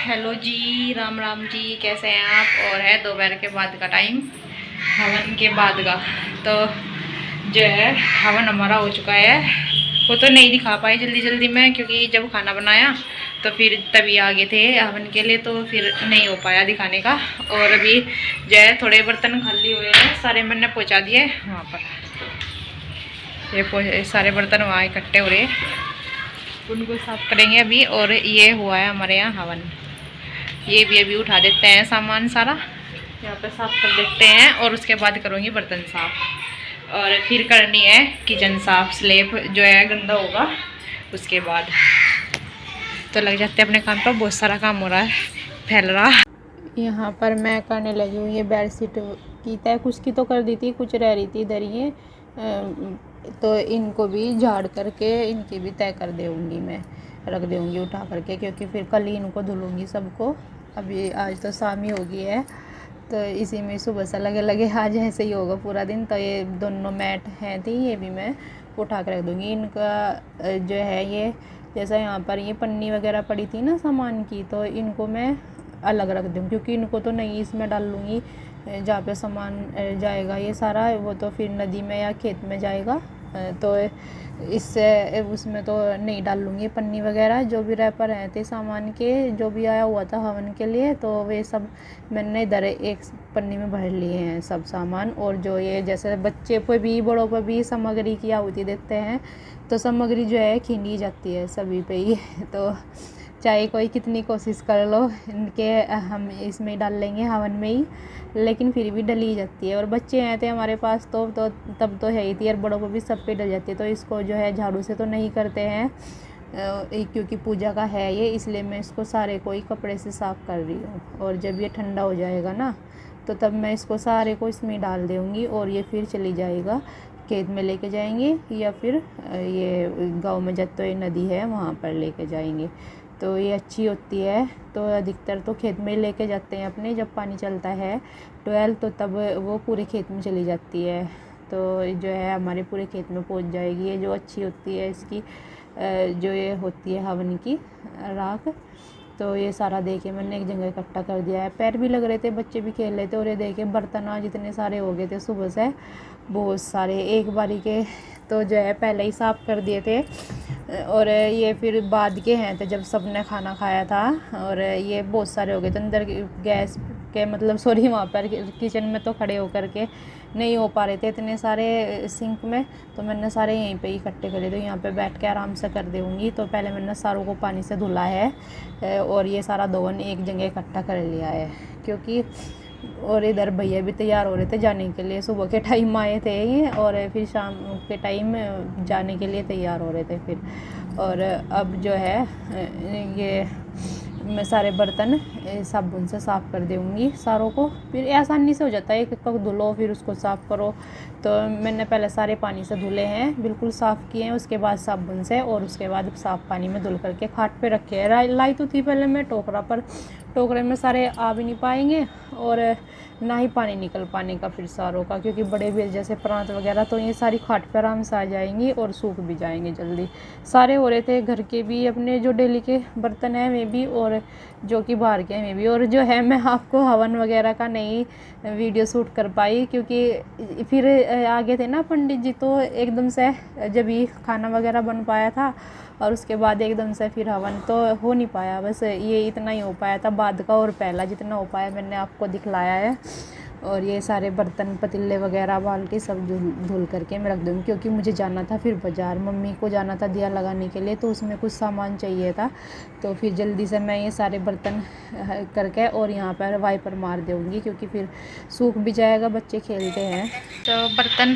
Hello जी, राम राम जी, कैसे हैं आप। और है दोपहर के बाद का टाइम, हवन के बाद का। तो जो है हवन हमारा हो चुका है। वो तो नहीं दिखा पाई जल्दी जल्दी में, क्योंकि जब खाना बनाया तो फिर तभी आ गए थे हवन के लिए, तो फिर नहीं हो पाया दिखाने का। और अभी जो है थोड़े बर्तन खाली हुए हैं, सारे मैंने पहुँचा दिए वहाँ पर। ये सारे बर्तन वहाँ इकट्ठे हो रहे, उनको साफ करेंगे अभी। और ये हुआ है हमारे यहाँ हवन, ये भी अभी उठा देते हैं सामान सारा, यहाँ पे साफ कर देते हैं। और उसके बाद करूँगी बर्तन साफ, और फिर करनी है किचन साफ, स्लैब जो है गंदा होगा उसके बाद। तो लग जाते हैं अपने काम पर, बहुत सारा काम हो रहा है, फैल रहा। यहाँ पर मैं करने लगी हूँ ये बेड शीट की तय, कुछ की तो कर दी थी, कुछ रह रही थी इधर ही। तो इनको भी झाड़ करके इनकी भी तय कर दूँगी, मैं रख दूँगी उठा करके, क्योंकि फिर कल ही इनको धुलूँगी सबको। अभी आज तो शाम ही हो गई है, तो इसी में सुबह से लगे लगे आज ऐसे ही होगा पूरा दिन। तो ये दोनों मैट हैं थी, ये भी मैं उठा कर रख दूँगी। इनका जो है ये, जैसा यहाँ पर ये पन्नी वगैरह पड़ी थी ना सामान की, तो इनको मैं अलग रख दूँ, क्योंकि इनको तो नहीं इसमें डाल लूँगी जहाँ पे सामान जाएगा ये सारा, वो तो फिर नदी में या खेत में जाएगा। तो इससे उसमें तो नहीं डाल लूँगी पन्नी वगैरह। जो भी रैपर हैं थे सामान के, जो भी आया हुआ था हवन के लिए, तो वे सब मैंने इधर एक पन्नी में भर लिए हैं सब सामान। और जो ये जैसे बच्चे पे भी बड़ों पे भी सामग्री की आहुति देते हैं, तो सामग्री जो है खींची जाती है सभी पे ही। तो चाहे कोई कितनी कोशिश कर लो, इनके हम इसमें डाल लेंगे हवन में ही, लेकिन फिर भी डली जाती है। और बच्चे हैं थे हमारे पास तो तब तो है ही थी, और बड़ों को भी सब पे डल जाती है। तो इसको जो है झाड़ू से तो नहीं करते हैं, क्योंकि पूजा का है ये, इसलिए मैं इसको सारे को ही कपड़े से साफ़ कर रही हूँ। और जब ये ठंडा हो जाएगा ना, तो तब मैं इसको सारे को इसमें डाल दूँगी, और ये फिर चली जाएगा खेत में लेके जाएंगे, या फिर ये गांव में जब तो ये नदी है वहाँ पर लेके जाएंगे। तो ये अच्छी होती है, तो अधिकतर तो खेत में लेके जाते हैं अपने, जब पानी चलता है 12, तो तब वो पूरे खेत में चली जाती है। तो जो है हमारे पूरे खेत में पहुंच जाएगी। ये जो अच्छी होती है इसकी जो ये होती है हवन की राख। तो ये सारा देखे मैंने एक जगह इकट्ठा कर दिया है। पैर भी लग रहे थे, बच्चे भी खेल रहे थे, और ये देखे बर्तन आज इतने सारे हो गए थे सुबह से, बहुत सारे एक बारी के। तो जो है पहले ही साफ़ कर दिए थे, और ये फिर बाद के हैं तो जब सबने खाना खाया था। और ये बहुत सारे हो गए थे अंदर गैस के, मतलब सॉरी, वहाँ पर किचन में तो खड़े होकर के नहीं हो पा रहे थे इतने सारे सिंक में, तो मैंने सारे यहीं पे इकट्ठे करे थे, यहाँ पे बैठ के आराम से कर दूँगी। तो पहले मैंने सारों को पानी से धुला है, और ये सारा धोवन एक जगह इकट्ठा कर लिया है, क्योंकि और इधर भैया भी तैयार हो रहे थे जाने के लिए। सुबह के टाइम आए थे ये, और फिर शाम के टाइम जाने के लिए तैयार हो रहे थे फिर। और अब जो है ये मैं सारे बर्तन साबुन से साफ़ कर दूँगी सारों को, फिर आसानी से हो जाता है। एक एक धुलो फिर उसको साफ़ करो। तो मैंने पहले सारे पानी से धुले हैं, बिल्कुल साफ़ किए हैं, उसके बाद साबुन से, और उसके बाद साफ़ पानी में धुल करके खाट पे रखे हैं। लाई तो थी पहले मैं टोकरा पर, टोकरे में सारे आ भी नहीं पाएंगे, और ना ही पानी निकल पाने का फिर सारों का, क्योंकि बड़े भी जैसे प्रांत वगैरह, तो ये सारी खाट पर आराम से आ जाएंगी और सूख भी जाएंगे जल्दी। सारे हो रहे थे घर के भी, अपने जो डेली के बर्तन हैं वे भी, और जो कि बाहर के हैं वे भी। और जो है मैं आपको हवन वगैरह का नहीं वीडियो शूट कर पाई, क्योंकि फिर आगे थे ना पंडित जी, तो एकदम से जब ही खाना वगैरह बन पाया था, और उसके बाद एकदम से फिर हवन तो हो नहीं पाया। बस ये इतना ही हो पाया था बाद का, और पहला जितना हो पाया मैंने आपको दिखलाया है। और ये सारे बर्तन पतीले वगैरह बाल्टी सब धुल करके मैं रख दूँगी, क्योंकि मुझे जाना था फिर बाज़ार, मम्मी को जाना था दिया लगाने के लिए, तो उसमें कुछ सामान चाहिए था। तो फिर जल्दी से मैं ये सारे बर्तन करके और यहाँ पर वाइपर मार दूँगी, क्योंकि फिर सूख भी जाएगा, बच्चे खेलते हैं। तो बर्तन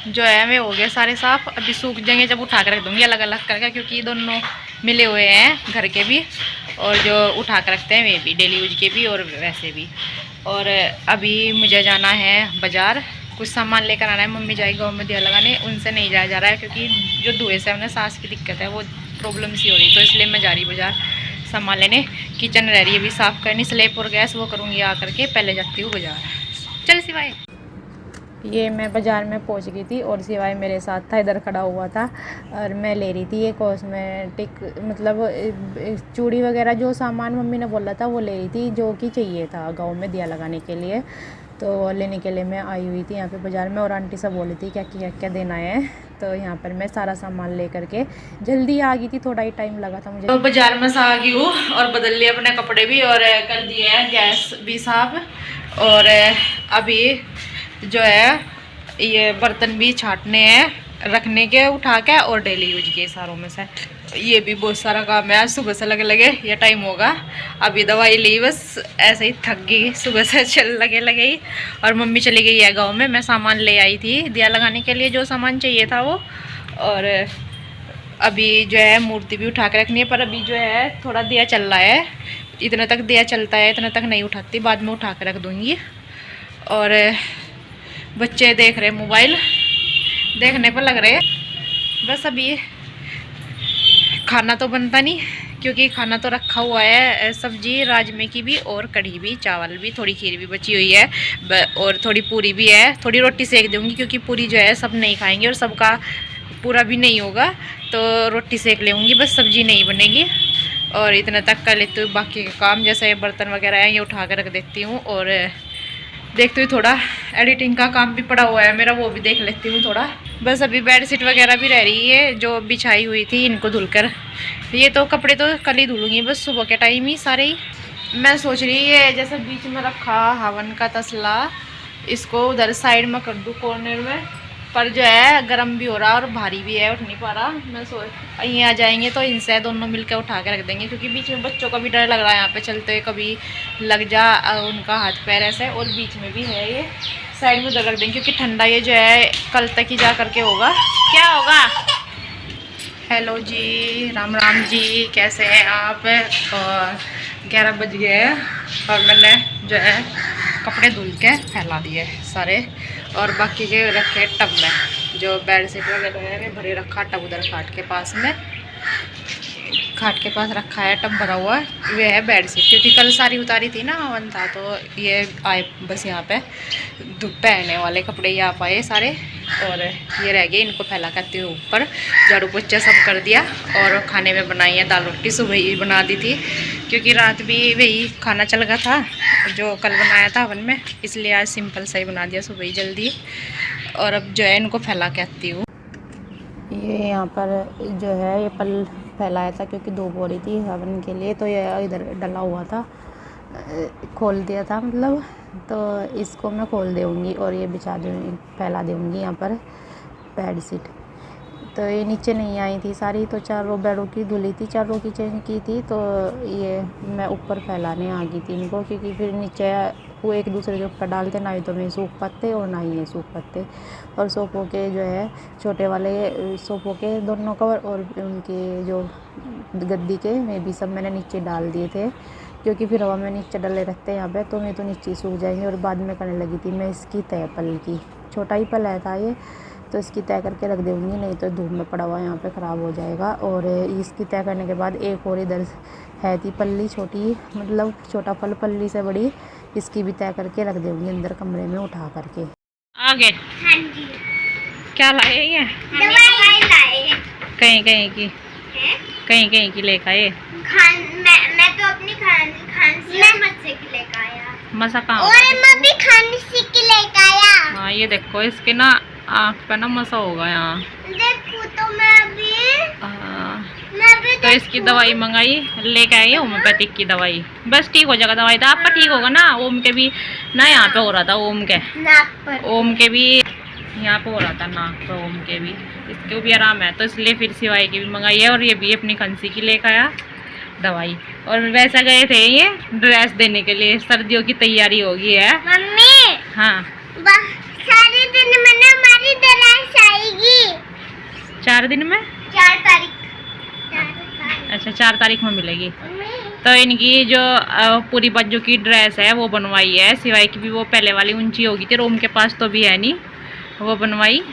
जो है वे हो गए सारे साफ़, अभी सूख जाएंगे जब उठा कर रख दूँगी अलग अलग करके, क्योंकि दोनों मिले हुए हैं घर के भी, और जो उठा कर रखते हैं वे भी, डेली यूज के भी और वैसे भी। और अभी मुझे जाना है बाज़ार, कुछ सामान लेकर आना है। मम्मी जाएगी गाँव में दिया लगाने, उनसे नहीं जाया जा रहा है, क्योंकि जो धुएँ से उन्हें सांस की दिक्कत है, वो प्रॉब्लम सी हो रही, तो इसलिए मैं जा रही बाज़ार सामान लेने। किचन रह रही है अभी साफ़ करनी, स्लैब और गैस वो करूँगी आ करके, पहले जाती हूँ बाज़ार। चल सिवाय ये मैं बाज़ार में पहुंच गई थी और सिवाय मेरे साथ था, इधर खड़ा हुआ था और मैं ले रही थी ये कॉस्मेटिक, मतलब चूड़ी वगैरह जो सामान मम्मी ने बोला था वो ले रही थी, जो कि चाहिए था गाँव में दिया लगाने के लिए। तो लेने के लिए मैं आई हुई थी यहाँ पे बाज़ार में, और आंटी सब बोली थी क्या क्या क्या देना है। तो यहाँ पर मैं सारा सामान ले करके जल्दी आ गई थी, थोड़ा ही टाइम लगा था मुझे। तो बाज़ार में से आ गई हूँ और बदल लिए अपने कपड़े भी और कर दिए हैं गैस भी साफ। और अभी जो है ये बर्तन भी छाटने हैं रखने के उठा के, और डेली यूज के सारों में से ये भी बहुत सारा काम है। आज सुबह से लगे लगे ये टाइम होगा, अभी दवाई ली, बस ऐसे ही थक गई सुबह से चल लगे लगे ही। और मम्मी चली गई है गांव में, मैं सामान ले आई थी दिया लगाने के लिए, जो सामान चाहिए था वो। और अभी जो है मूर्ति भी उठा के रखनी है, पर अभी जो है थोड़ा दिया चल रहा है, इतने तक दिया चलता है, इतने तक नहीं उठाती, बाद में उठा के रख दूँगी। और बच्चे देख रहे मोबाइल, देखने पर लग रहे। बस अभी खाना तो बनता नहीं, क्योंकि खाना तो रखा हुआ है, सब्जी राजमे की भी और कढ़ी भी, चावल भी, थोड़ी खीर भी बची हुई है और थोड़ी पूरी भी है। थोड़ी रोटी सेक दूँगी क्योंकि पूरी जो है सब नहीं खाएंगे और सबका पूरा भी नहीं होगा, तो रोटी सेक लेंगी, बस सब्जी नहीं बनेगी। और इतना तक कर लेती हूँ, बाकी के काम जैसे बर्तन वगैरह है ये उठा कर रख देती हूँ। और देखती हूँ थोड़ा एडिटिंग का काम भी पड़ा हुआ है मेरा, वो भी देख लेती हूँ थोड़ा। बस अभी बेडशीट वगैरह भी रह रही है जो बिछाई हुई थी, इनको धुलकर, ये तो कपड़े तो कल ही धुलूँगी बस सुबह के टाइम ही सारे ही। मैं सोच रही है जैसे बीच में रखा हवन का तसला, इसको उधर साइड में कर दूँ कॉर्नर में, पर जो है गर्म भी हो रहा और भारी भी है, उठ नहीं पा रहा। मैं यहीं आ जाएंगे तो इनसे दोनों मिलकर उठा के रख देंगे, क्योंकि बीच में बच्चों का भी डर लग रहा है यहाँ पे चलते हुए, कभी लग जा उनका हाथ पैर ऐसे। और बीच में भी है ये, साइड में उधर रख देंगे क्योंकि ठंडा ये जो है कल तक ही जा करके होगा। क्या होगा? हेलो जी, राम राम जी, कैसे हैं आप? और 11 बज गए हैं और मैंने जो है कपड़े धुल के फैला दिए सारे, और बाकी के रखे टब में, जो बेडशीट वगैरह है भरे रखा टब उधर खाट के पास में, खाट के पास रखा है टब भरा हुआ, वे है बेडशीट, क्योंकि कल सारी उतारी थी ना, हवन था, तो ये आए बस यहाँ पे पहनने वाले कपड़े ही आ पाए सारे, और ये रह गए, इनको फैला करते हुए ऊपर झाड़ू पोछा सब कर दिया। और खाने में बनाई है दाल रोटी, सुबह ही बना दी थी क्योंकि रात भी वही खाना चल गया था जो कल बनाया था हवन में, इसलिए आज सिंपल सा ही बना दिया सुबह ही जल्दी। और अब जो है इनको फैला के आती हूँ। ये यहाँ पर जो है ये पल फैलाया था क्योंकि 2 बोरी थी हवन के लिए, तो ये इधर डला हुआ था, खोल दिया था मतलब, तो इसको मैं खोल दूँगी और ये बिछा दूँगी, फैला दूँगी यहाँ पर बेडशीट। तो ये नीचे नहीं आई थी सारी, तो 4 बेडों की धुली थी, 4 की चेंज की थी, तो ये मैं ऊपर फैलाने आ गई थी इनको, क्योंकि फिर नीचे वो एक दूसरे के ऊपर डालते, ना ही तो मैं सूख पाते और ना ही ये सूख पाते। और सोफ़ों के जो है छोटे वाले सोफ़ों के दोनों कवर और उनके जो गद्दी के में भी सब मैंने नीचे डाल दिए थे, क्योंकि फिर हवा में नीचे डले रहते हैं यहाँ पे, तो मैं तो नीचे सूख जाएंगे। और बाद में करने लगी थी मैं इसकी तय पल की, छोटा ही पल है था ये, तो इसकी तय करके रख दूँगी, नहीं तो धूप में पड़ा हुआ यहाँ पे ख़राब हो जाएगा। और इसकी तय करने के बाद एक और इधर है थी पल्ली छोटी, मतलब छोटा पल पल्ली से बड़ी, इसकी भी तय करके रख दूँगी अंदर कमरे में उठा करके। आगे हाँ जी, क्या लाए ये? दवाई लाए, कहीं कहीं की कहीं कहीं की लेकर आए। मैं तो अपनी खांसी और मस्से की लेकर आया। मसा कहाँ? और मैं भी खांसी की लेकर आया। हाँ ये देखो इसके ना आँख पे ना मसा होगा यहाँ, देखो तो मैं भी तो इसकी दवाई मंगाई, लेके आई है होम्योपैथिक की दवाई, बस ठीक हो जाएगा दवाई, तो आपका ठीक होगा ना। ओम के भी ना यहाँ पे हो रहा था, ओम के नाक पर, ओम के भी यहाँ पे हो रहा था नाक पे, ओम के भी, इसके भी आराम है, तो इसलिए फिर सिवाई की भी मंगाई है, और ये भी अपनी खांसी की लेकर आया दवाई। और वैसा गए थे ये ड्रेस देने के लिए, सर्दियों की तैयारी हो गई है मम्मी। हाँ सारे दिन में ना हमारी ड्रेस आएगी, 4 दिन में, 4 तारीख। अच्छा 4 तारीख में मिलेगी। तो इनकी जो पूरी बच्चों की ड्रेस है वो बनवाई है, सिवाय की भी वो पहले वाली ऊंची होगी थी, रोम के पास तो भी है नहीं, वो बनवाई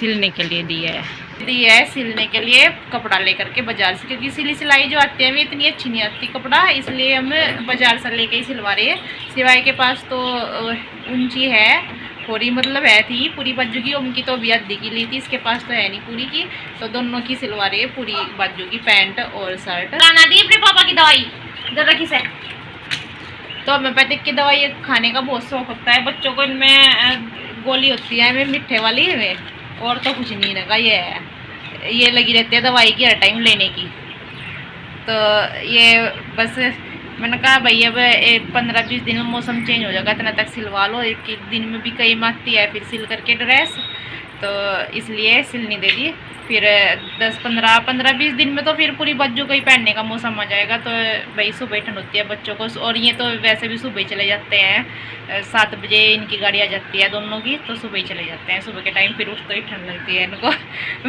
सिलने के लिए दी है सिलने के लिए कपड़ा लेकर के बाजार से, क्योंकि सिली सिलाई जो आती है वो इतनी अच्छी नहीं आती कपड़ा, इसलिए हम बाजार से लेके ही सिलवा रहे हैं। सिवाय के पास तो ऊंची है थोड़ी मतलब है थी पूरी बाजू की, उनकी तो अभी आधी की ली थी, इसके पास तो है नहीं पूरी की, तो दोनों की सिलवा रही है पूरी बाजू की पैंट और शर्ट। लाना दी अपने पापा की दवाई जरा किसे। तो होम्योपैथिक की दवाई खाने का बहुत शौक होता है बच्चों को, इनमें गोली होती है इनमें मीठे वाली में, और तो कुछ नहीं लगा, ये लगी रहती है दवाई की हर टाइम लेने की। तो ये बस मैंने कहा भाई अब 15-20 दिन में मौसम चेंज हो जाएगा, इतना तक सिलवा लो, एक एक दिन में भी कई आती है फिर सिल करके ड्रेस, तो इसलिए सिलनी दे दी। फिर 10-15-20 दिन में तो फिर पूरी बाजू का ही पहनने का मौसम आ जाएगा। तो भाई सुबह ठंड होती है बच्चों को, और ये तो वैसे भी सुबह चले जाते हैं, 7 बजे इनकी गाड़ी आ जाती है दोनों की, तो सुबह ही चले जाते हैं। सुबह के टाइम फिर उठते ही ठंड लगती है इनको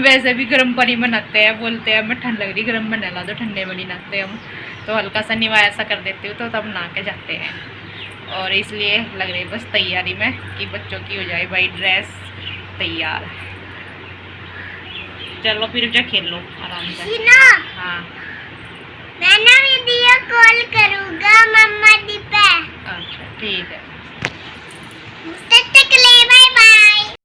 वैसे भी गर्म पानी बनाते हैं, बोलते हैं हमें ठंड लग रही गर्म बना ला दो, ठंडे में नहीं नहाते हम, तो हल्का सा निवा ऐसा कर देती हूँ तो तब नहा के जाते हैं। और इसलिए लग रही बस तैयारी में कि बच्चों की हो जाए भाई ड्रेस तैयार। चलो फिर जा खेल लो आराम से। हाँ मैं ना वीडियो कॉल करूँगा मम्मा दी पे। अच्छा ठीक है।